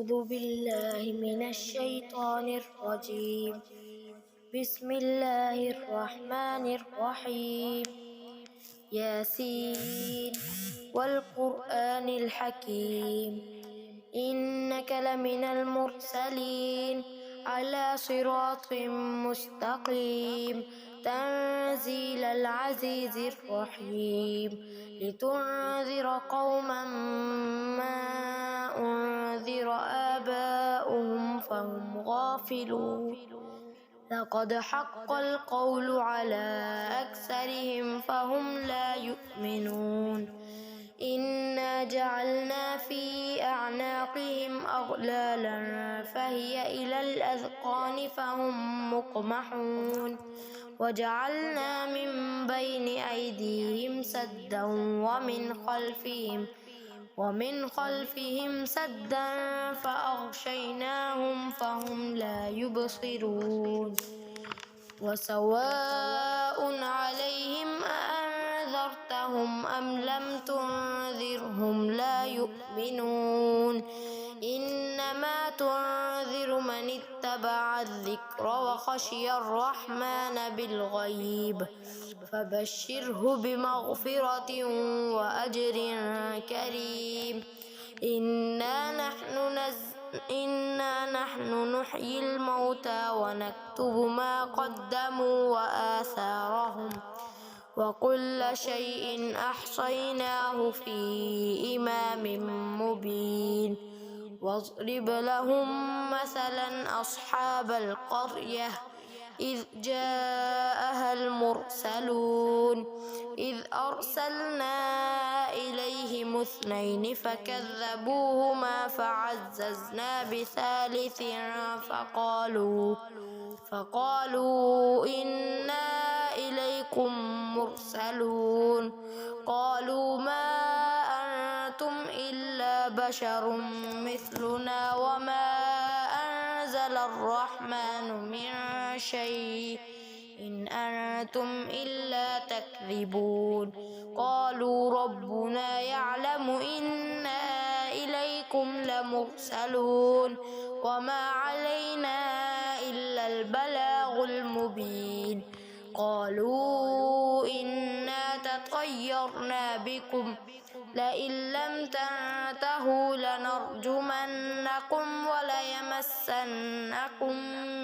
أعوذ بالله من الشيطان الرجيم. بسم الله الرحمن الرحيم. ياسين والقرآن الحكيم إنك لمن المرسلين على صراط مستقيم تنزيل العزيز الرحيم لتنذر قوما ما أنذر آباؤهم فهم غافلون لقد حق القول على أكثرهم فهم لا يؤمنون إنا جعلنا في أعناقهم أغلالا فهي إلى الأذقان فهم مقمحون وجعلنا من بين أيديهم سدا ومن خلفهم سدا فأغشيناهم فهم لا يبصرون وسواء عليهم أأنذرتهم أم لم تنذرهم لا يؤمنون إنما تنذر من اتبع الذكر وخشي الرحمن بالغيب فبشره بمغفرة وأجر كريم إنا نحن نحيي الموتى ونكتب ما قدموا وآثارهم وكل شيء أحصيناه في إمام مبين واضرب لهم مثلا أصحاب القرية إذ جاءها المرسلون إذ أرسلنا إليهم اثنين فكذبوهما فعززنا بثالث فقالوا إنا إليكم مرسلون قالوا ما أنتم إلا بشر مثلنا وما أنزل الرحمن من شيء إن أنتم إلا تكذبون قالوا ربنا يعلم إنا إليكم لمرسلون وما علينا إلا البلاغ المبين قالوا إنا تطيرنا بكم لئن لم تنتهوا لنرجمنكم وليمسنكم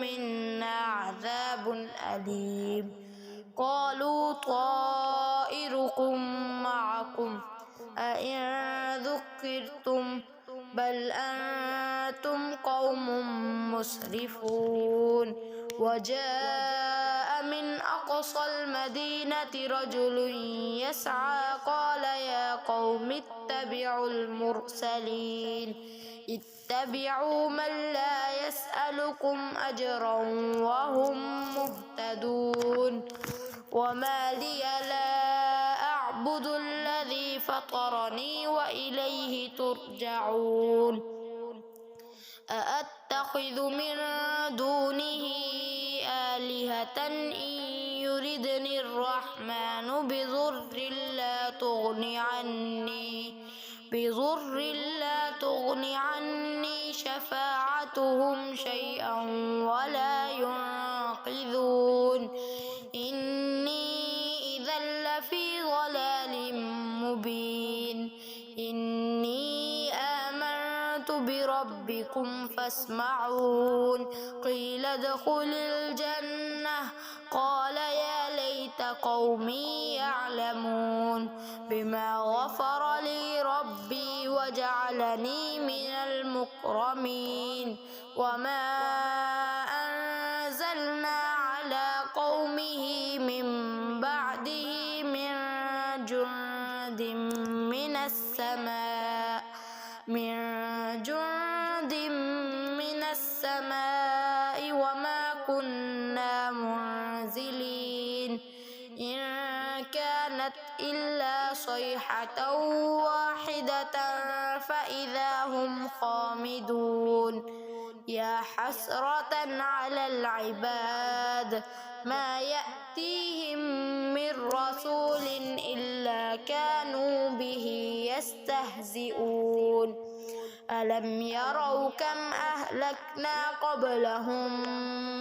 منا عذاب أليم قالوا طائركم معكم أئن ذكرتم بل أنتم قوم مسرفون وجاء من أقصى المدينة رجل يسعى قال يا قوم اتبعوا المرسلين اتبعوا من لا يسألكم أجرا وهم مهتدون وما لي لا أعبد الذي فطرني وإليه ترجعون أأتخذ من دونه آلهة إن يردني الرحمن بضر لا تغن عني شفاعتهم شيئا ولا ينقذون إني إذا لفي ضلال مبين إني آمنت بربكم فاسمعون قيل ادخل الجنة قال يا ليت قومي يعلمون بما غفر لي ربي وجعلني من المكرمين وما أنزلنا على قومه من بعده من جند من السماء وما كنا منزلين إن كانت إلا صيحة واحدة فإذا هم خامدون يا حسرة على العباد ما يأتيهم من رسول إلا كانوا به يستهزئون ألم يروا كم أهلكنا قبلهم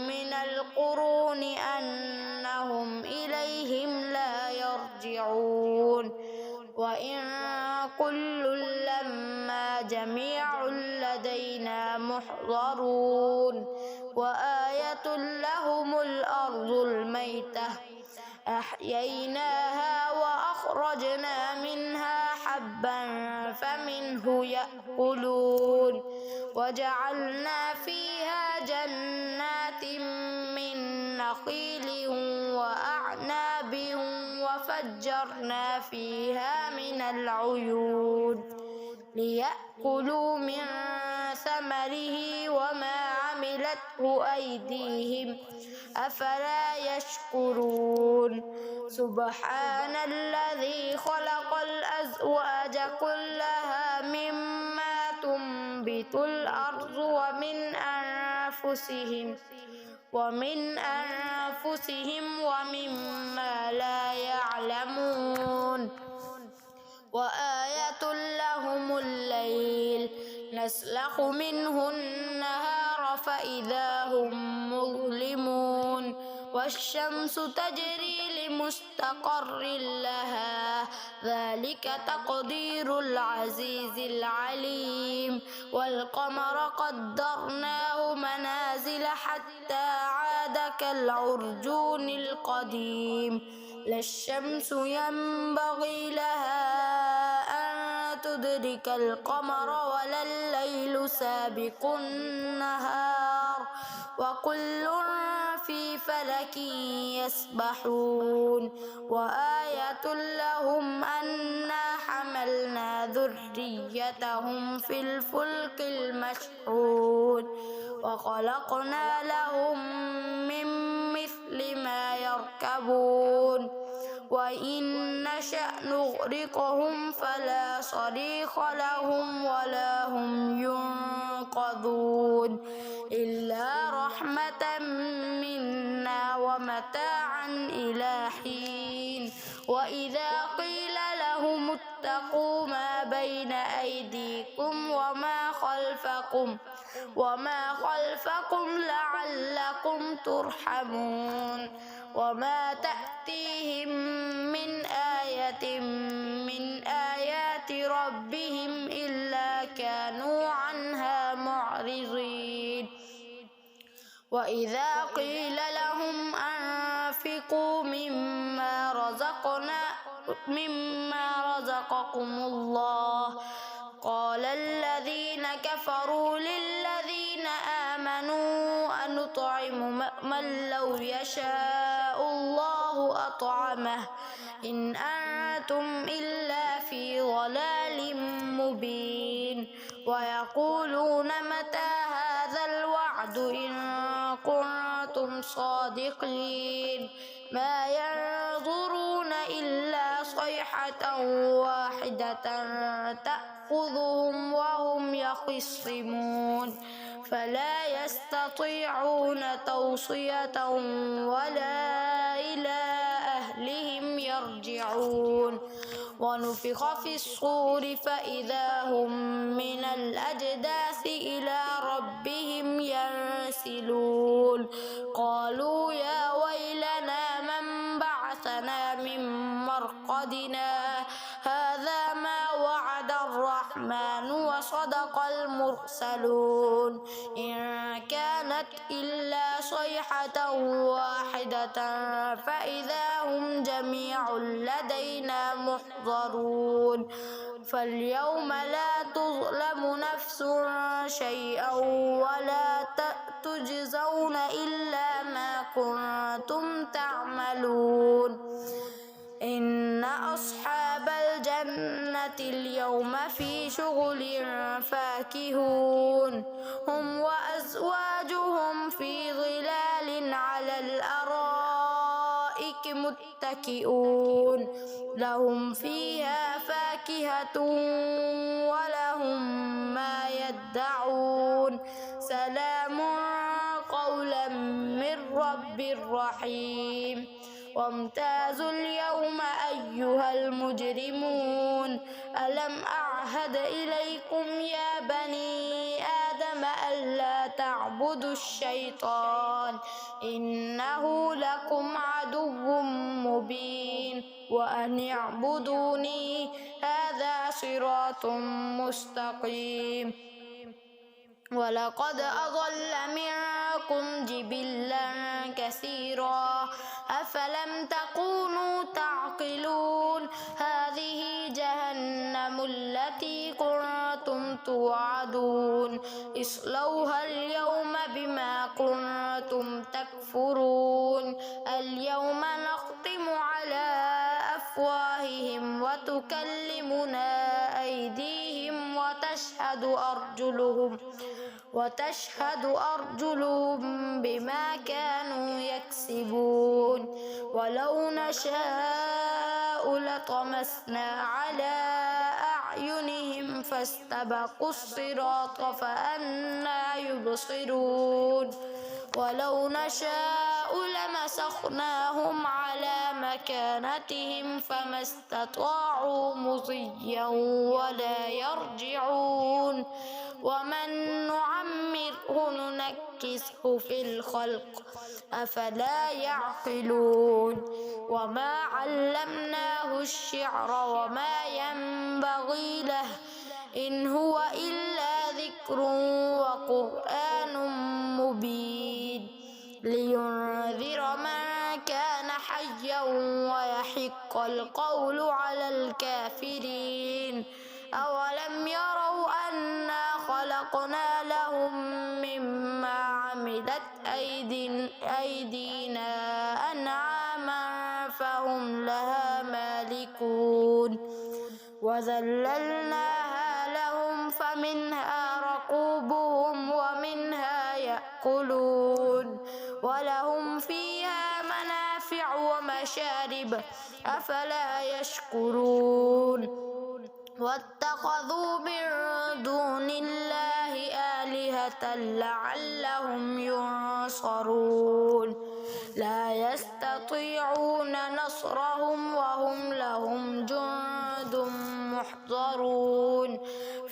من القرون أنهم إليهم لا يرجعون وإن كل لما جميع لدينا محضرون وآية لهم الأرض الميتة أحييناها وأخرجنا منها حبا فمنه يأكلون وجعلنا فيها جنات من نخيل وأعناب وفجرنا فيها من العيون ليأكلوا من ثمره وما عملته أيديهم أفلا يشكرون سبحان الذي خلق الأزواج كلها مما تنبت الأرض ومن أنفسهم ومما لا يعلمون وآية لهم الليل نسلخ منه النهار فإذا هم مظلمون والشمس تجري لمستقر لها ذلك تقدير العزيز العليم والقمر قدرناه منازل حتى عاد كالعرجون القديم لا الشمس ينبغي لها أن تدرك القمر ولا الليل سابق النهار وكل في فلك يسبحون وآية لهم أنا حملنا ذريتهم في الفلك المشحون وخلقنا لهم من مثل ما يركبون وإن نشأ نغرقهم فلا صريخ لهم ولا هم ينقذون إلا رحمة منا ومتاعا إلى حين وإذا قيل لهم اتقوا ما بين أيديكم وما خلفكم لعلكم ترحمون وما تأتيهم من آية من آيات ربهم إلا كانوا عنها معرضين وإذا قيل لهم أنفقوا مما رزقكم الله قال الذين كفروا للذين آمنوا أنطعم من لو يشاء الله أطعمه إن أنتم إلا في ضلال مبين ويقولون متى هذا الوعد إن كنتم صادقين ما ينظرون إلا صيحة واحدة تأخذهم وهم يخصمون فلا يستطيعون توصية ولا إلى أهلهم يرجعون ونفخ في الصور فإذا هم من الأجداث إلى ربهم ينسلون قالوا يا ويلنا من بعثنا من مرقدنا هذا ما وعد الرحمن وصدق المرسلون إن كانت إلا صيحة واحدة فإذا هم جميع لدينا محضرون فاليوم لا تظلم نفس شيئا ولا تجزون إلا ما كنتم تعملون إن أصحاب الجنة اليوم في شغل فاكهون هم وأزواجهم في ظلال على الأرائك متكئون لهم فيها فاكهة ولهم ما يدعون سلام قولا من رب رحيم وامتازوا اليوم أيها المجرمون ألم أعهد عهد إليكم يا بني آدم ألا تعبدوا الشيطان إنه لكم عدو مبين وأن اعبدوني هذا صراط مستقيم ولقد أضل منكم جبلا كثيرا أفلم تكونوا تعقلون هذه جهنم التي كنتم توعدون اصلوها اليوم بما كنتم تكفرون اليوم نختم على أفواههم وتكلمنا أيديهم وتشهد أرجلهم بما كانوا يكسبون ولو نشاء لطمسنا على أعينهم فاستبقوا الصراط فأنى يبصرون ولو نشاء لمسخناهم على مكانتهم فما استطاعوا مضيا ولا يرجعون ومن نعمره ننكسه في الخلق أفلا يعقلون وما علمناه الشعر وما ينبغي له إن هو إلا ذكر وقرآن مبين لينذر من كان حيا ويحق القول على الكافرين أولم يروا أنا خلقنا لهم مما عملت أيدينا أنعاما فهم لها مالكون وذللناها لهم فمنها ركوبهم ومنها يأكلون ولهم فيها منافع ومشارب أفلا يشكرون واتخذوا من دون الله آلهة لعلهم ينصرون لا يستطيعون نصرهم وهم لهم جند محضرون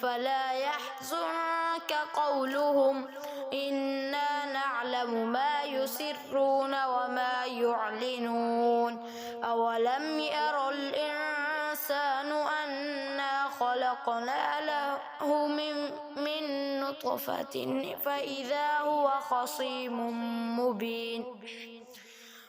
فلا يحزنك قولهم إنا نعلم ما يسرون وما يعلنون أولم ير الإنسان أنا خلقنا له من نطفة فإذا هو خصيم مبين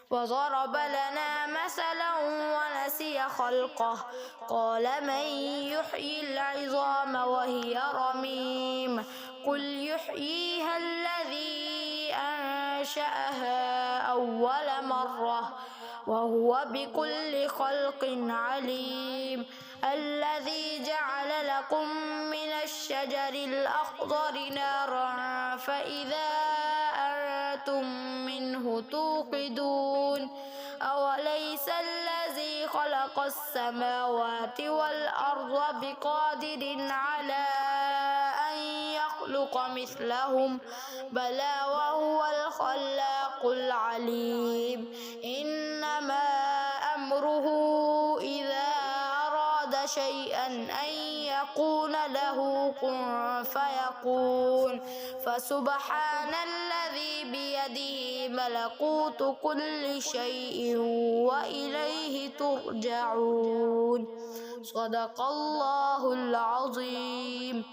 وضرب لنا مثلا ونسي خلقه قال من يحيي العظام وهي رميم قل يحييها الذي أنشأها أول مرة وهو بكل خلق عليم الذي جعل لكم من الشجر الأخضر نارا فإذا أنتم منه توقدون أوليس الذي خلق السماوات والأرض بقادر على أن يخلق مثلهم بلى وهو الخلاق العليم إنما أمره إذا أراد شيئا أن يقول له كن فيكون فسبحان الذي بيده ملكوت كل شيء وإليه ترجعون صدق الله العظيم.